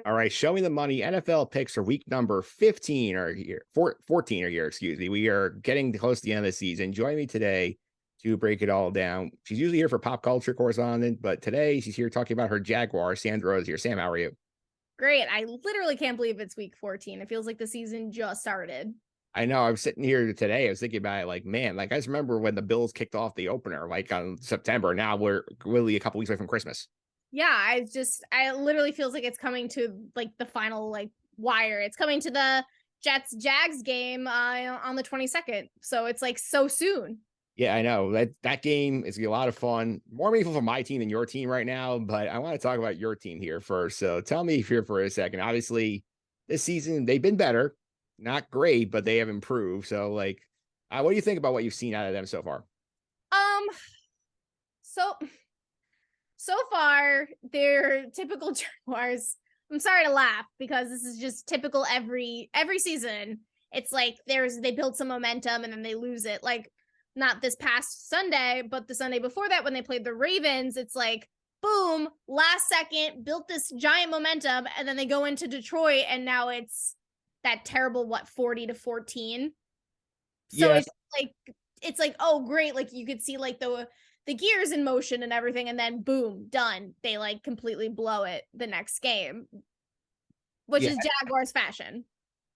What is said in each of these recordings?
All right, show me the money. NFL picks for week number 15 or year 14 or year, excuse me. We are getting close to the end of the season. Join me today to break it all down. She's usually here for pop culture correspondent, but today she's here talking about her Jaguar. Sam Derosa here. Sam, how are you? Great. I literally can't believe it's week 14. It feels like the season just started. I know I was sitting here today. I was thinking about it like, man, like I just remember when the Bills kicked off the opener, like on September. Now we're really a couple weeks away from Christmas. Yeah, I literally feels like it's coming to like the final wire. It's coming to the Jets Jags game on the 22nd. So it's like so soon. Yeah, I know that game is gonna be a lot of fun. More meaningful for my team than your team right now, but I want to talk about your team here first. So tell me here for a second. Obviously, this season they've been better, not great, but they have improved. So, like, what do you think about what you've seen out of them so far? Um so so far they're typical Jaguars. I'm sorry to laugh because this is just typical every season. It's like they build some momentum and then they lose it. Like not this past Sunday, but the Sunday before that when they played the Ravens, it's like boom, last second, built this giant momentum, and then they go into Detroit and now it's that terrible 40-14. So Yeah, it's like oh great, like you could see like the gears in motion and everything, and then boom, done. They like completely blow it the next game, which yeah, is Jaguars fashion.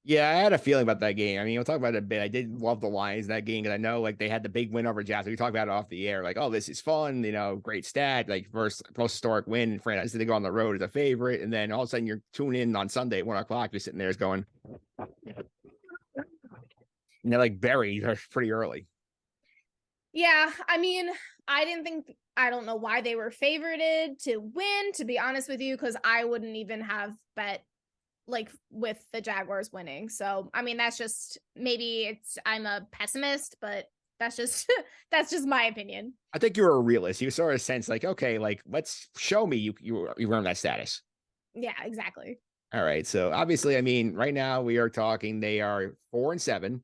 yeah. I had a feeling about that game. I mean, we'll talk about it a bit. I did love the Lions in that game because I know like they had the big win over Jazz. We talked about it off the air, like, oh, this is fun, great stat, like first most historic win in France. They go on the road as a favorite, and then all of a sudden you're tuning in on Sunday at 1 o'clock. You're sitting there is going, and they're like buried pretty early. Yeah, I mean, I don't know why they were favorited to win, to be honest with you, because I wouldn't even have bet like with the Jaguars winning. So I mean that's just maybe I'm a pessimist, but that's just that's just my opinion. I think you're a realist. You sort of sense like, okay, like let's show me you earn that status. Yeah, exactly. All right. So obviously, I mean, right now we are talking. They are 4-7.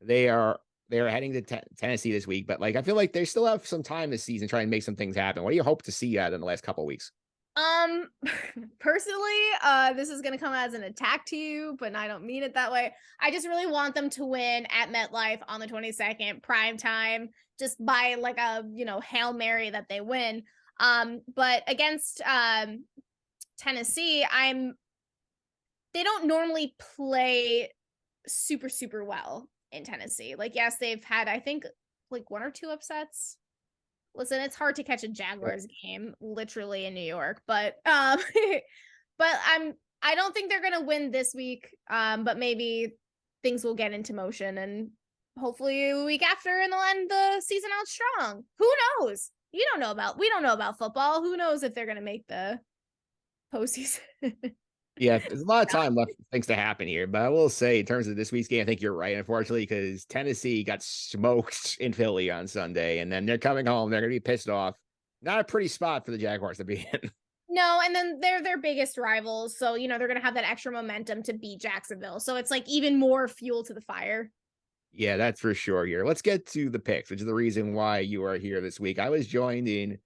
They are they are heading to Tennessee this week, but like I feel like they still have some time this season trying to make some things happen. What do you hope to see out in the last couple of weeks? Um, personally, this is gonna come as an attack to you, but I don't mean it that way. I just really want them to win at MetLife on the 22nd, prime time, just by like a Hail Mary that they win. But against Tennessee, they don't normally play super, super well in Tennessee. Like, yes, they've had, I think, like one or two upsets. Listen, it's hard to catch a Jaguars game literally in New York, but but I don't think they're gonna win this week. But maybe things will get into motion and hopefully a week after and they'll end the season out strong. Who knows? We don't know about football. Who knows if they're gonna make the postseason? Yeah, there's a lot of time left for things to happen here, but I will say in terms of this week's game, I think you're right, unfortunately, because Tennessee got smoked in Philly on Sunday, and then they're coming home. They're going to be pissed off. Not a pretty spot for the Jaguars to be in. No, and then they're their biggest rivals, so they're gonna have that extra momentum to beat Jacksonville. So it's like even more fuel to the fire. Yeah, that's for sure here. Let's get to the picks, which is the reason why you are here this week. I was joined in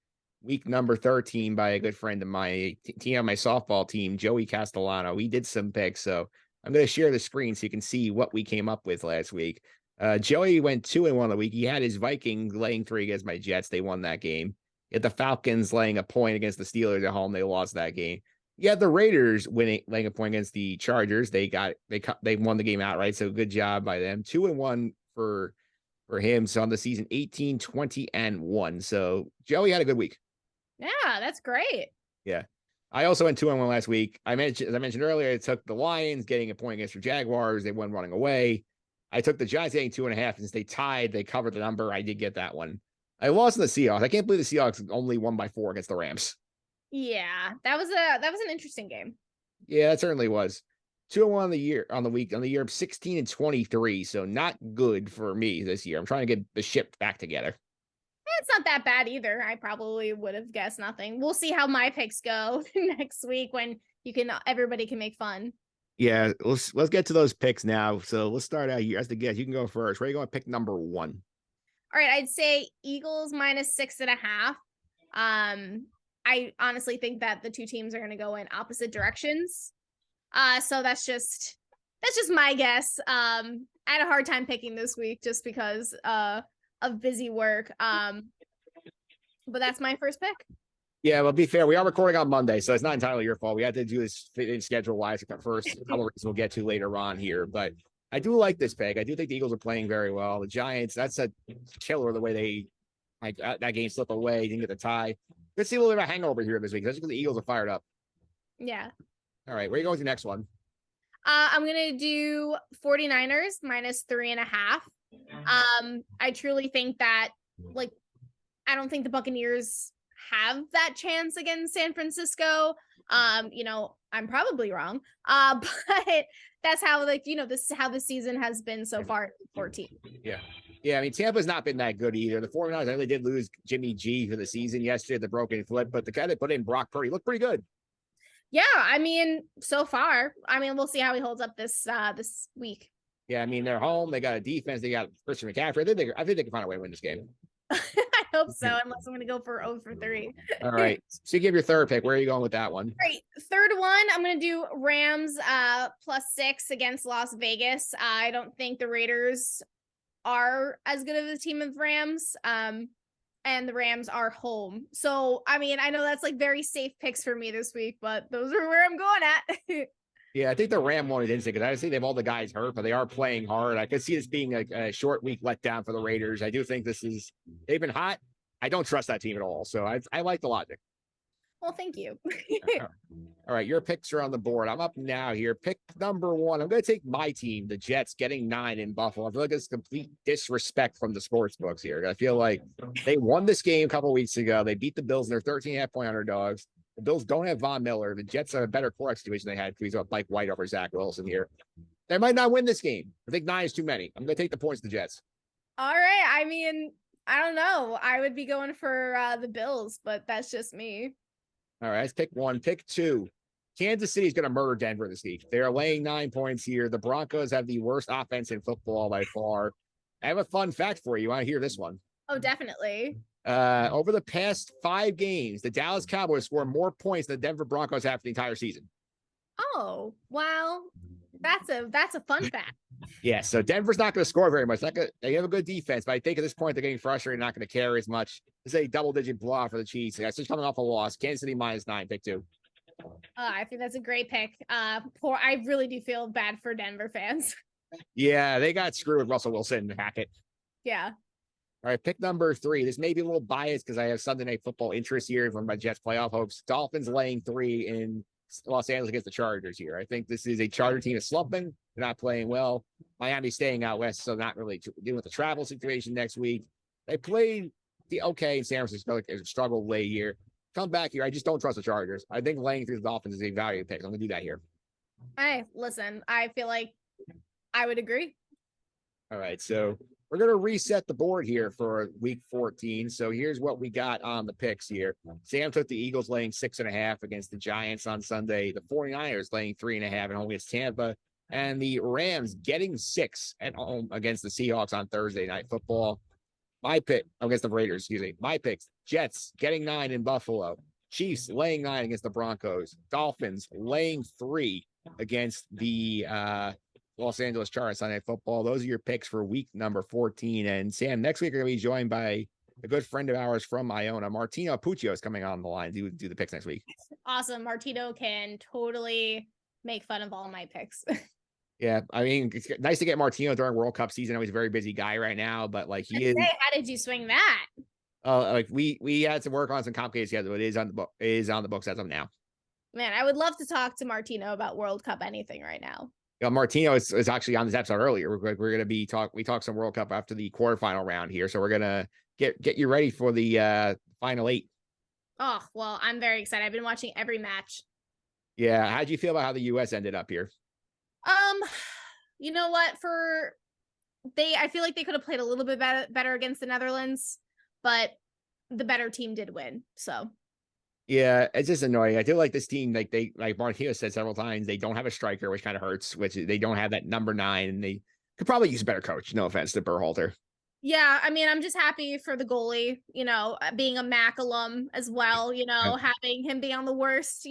week number 13 by a good friend of my team on my softball team, Joey Castellano. We did some picks, so I'm going to share the screen so you can see what we came up with last week. Joey went 2-1 the week. He had his Vikings laying 3 against my Jets. They won that game. He had the Falcons laying a point against the Steelers at home. They lost that game. You had the Raiders laying a point against the Chargers. They won the game outright. So good job by them. 2-1 for him. So on the season, 18, 20, and 1. So Joey had a good week. Yeah, that's great. Yeah. I also went 2-1 last week. As I mentioned earlier, I took the Lions getting a point against the Jaguars. They won running away. I took the Giants getting 2.5. Since they tied, they covered the number. I did get that one. I lost in the Seahawks. I can't believe the Seahawks only won by 4 against the Rams. Yeah, that was an interesting game. Yeah, it certainly was. 2-1 on the year of 16 and 23. So not good for me this year. I'm trying to get the ship back together. It's not that bad either. I probably would have guessed nothing. We'll see how my picks go next week when everybody can make fun. Yeah, let's get to those picks now. So let's start out here as the guest. You can go first. Where are you going to pick number 1? All right, I'd say Eagles -6.5. I honestly think that the two teams are going to go in opposite directions. So that's just my guess. I had a hard time picking this week just because of busy work. But that's my first pick. Yeah, well, be fair. We are recording on Monday, so it's not entirely your fault. We had to do this fit in schedule wise first. A couple of reasons we'll get to later on here, but I do like this pick. I do think the Eagles are playing very well. The Giants, that's a killer the way they like that game slipped away, didn't get the tie. Let's see a little bit of a hangover here this week. That's because the Eagles are fired up. Yeah. All right, where are you going to the next one? I'm going to do 49ers minus 3.5. I truly think that, like, I don't think the Buccaneers have that chance against San Francisco. I'm probably wrong. But that's how, this is how the season has been so far, 14. Yeah. Yeah, I mean, Tampa's not been that good either. The 49ers really did lose Jimmy G for the season yesterday, the broken foot, but the guy that put in Brock Purdy looked pretty good. Yeah, I mean, so far. I mean, we'll see how he holds up this week. Yeah, I mean, they're home. They got a defense. They got Christian McCaffrey. I think they can find a way to win this game. I hope so, unless I'm going to go for 0 for 3. All right. So you give your third pick. Where are you going with that one? Great. Third one, I'm going to do Rams +6 against Las Vegas. I don't think the Raiders are as good of a team as Rams. And the Rams are home. So, I mean, I know that's like very safe picks for me this week, but those are where I'm going at. Yeah, I think the Ram one is interesting because I see they have all the guys hurt, but they are playing hard. I could see this being a short week letdown for the Raiders. I do think they've been hot. I don't trust that team at all. So I like the logic. Well, thank you. All right, your picks are on the board. I'm up now here. Pick number 1. I'm going to take my team, the Jets, getting 9 in Buffalo. I feel like it's complete disrespect from the sports books here. I feel like they won this game a couple of weeks ago. They beat the Bills, and they're 13.5-point underdogs. The Bills don't have Von Miller. The Jets have a better quarterback situation they had because he's Mike White over Zach Wilson here. They might not win this game. I think 9 is too many. I'm going to take the points to the Jets. All right. I mean, I don't know. I would be going for the Bills, but that's just me. All right, let's pick 1. Pick 2. Kansas City is going to murder Denver this week. They are laying 9 points here. The Broncos have the worst offense in football by far. I have a fun fact for you. You want to hear this one? Oh, definitely. Over the past 5 games, the Dallas Cowboys score more points than the Denver Broncos have for the entire season. Oh, well, that's a fun fact. Yeah, so Denver's not going to score very much. They have a good defense, but I think at this point they're getting frustrated, not going to carry as much. It's a double-digit blowout for the Chiefs. That's just coming off a loss. Kansas City -9, pick 2. I think that's a great pick. I really do feel bad for Denver fans. Yeah, they got screwed with Russell Wilson and Hackett. Yeah. All right, pick number 3. This may be a little biased because I have Sunday Night Football interest here from my Jets playoff hopes. Dolphins laying 3 in Los Angeles against the Chargers here. I think this is a Charger team that's slumping. They're not playing well. Miami's staying out west, so not really dealing with the travel situation next week. They played the okay in San Francisco. Like a struggle late here. Come back here. I just don't trust the Chargers. I think laying 3 the Dolphins is a value pick. I'm going to do that here. Hey, listen, I feel like I would agree. All right, so we're going to reset the board here for week 14. So here's what we got on the picks here. Sam took the Eagles laying 6.5 against the Giants on Sunday. The 49ers laying 3.5 at home against Tampa. And the Rams getting 6 at home against the Seahawks on Thursday Night Football. My pick against the Raiders, excuse me. My picks, Jets getting 9 in Buffalo. Chiefs laying 9 against the Broncos. Dolphins laying 3 against the Los Angeles Chargers Sunday Night Football. Those are your picks for week number 14. And Sam, next week we're going to be joined by a good friend of ours from Iona, Martino Puccio, is coming on the line to do the picks next week. Awesome. Martino can totally make fun of all my picks. Yeah, I mean, it's nice to get Martino during World Cup season. I know he's a very busy guy right now, but like he is. How did you swing that? Like we had to work on some complicated schedule. It is on the book. It is on the books as of now. Man, I would love to talk to Martino about World Cup anything right now. Yeah, Martino is actually on this episode earlier. We're going to be we talked some World Cup after the quarterfinal round here, so we're gonna get you ready for the final 8. Oh well, I'm very excited. I've been watching every match. Yeah, how'd you feel about how the U.S. ended up here? You know what? I feel like they could have played a little bit better against the Netherlands, but the better team did win. So. Yeah, it's just annoying. I feel like this team, like Martino said several times, they don't have a striker, which kind of hurts. Which they don't have that number 9, and they could probably use a better coach. No offense to Berhalter. Yeah, I mean, I'm just happy for the goalie. Being a MAC alum as well. Having him be on the worst,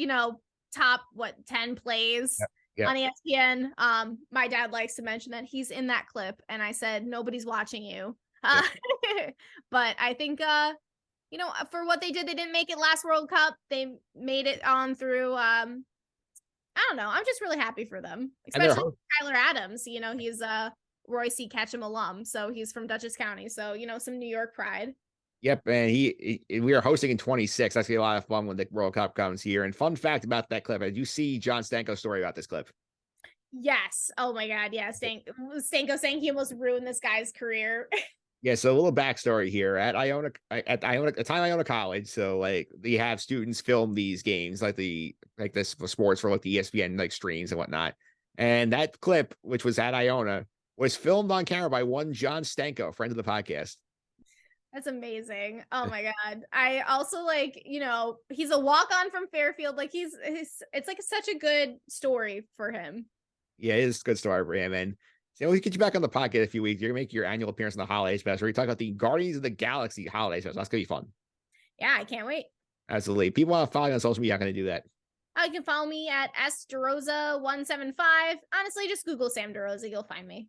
top 10 plays. Yeah. on ESPN. My dad likes to mention that he's in that clip, and I said nobody's watching you. Yeah. But I think for what they did, they didn't make it last World Cup. They made it on through I don't know. I'm just really happy for them, And they're especially Tyler Adams. He's a Roy C. Ketchum alum, so he's from Dutchess County. So some New York pride. Yep, and we are hosting in 26. That's gonna be a lot of fun when the World Cup comes here. And fun fact about that clip: did you see John Stanko's story about this clip? Yes. Oh my God. Yeah. Stanko saying he almost ruined this guy's career. Yeah, so a little backstory here at the time Iona College. So like they have students film these games, like this for sports for like the ESPN like streams and whatnot. And that clip, which was at Iona, was filmed on camera by one John Stanko, friend of the podcast. That's amazing. Oh my God. I also he's a walk-on from Fairfield. Like it's like such a good story for him. Yeah, it is a good story for him. And so we get you back on the podcast in a few weeks. You're gonna make your annual appearance in the holiday special. We talk about the Guardians of the Galaxy holiday special. That's gonna be fun. Yeah, I can't wait. Absolutely. People want to follow you on social media. How can they do that? You can follow me at SDerosa175. Honestly, just Google Sam Derosa. You'll find me.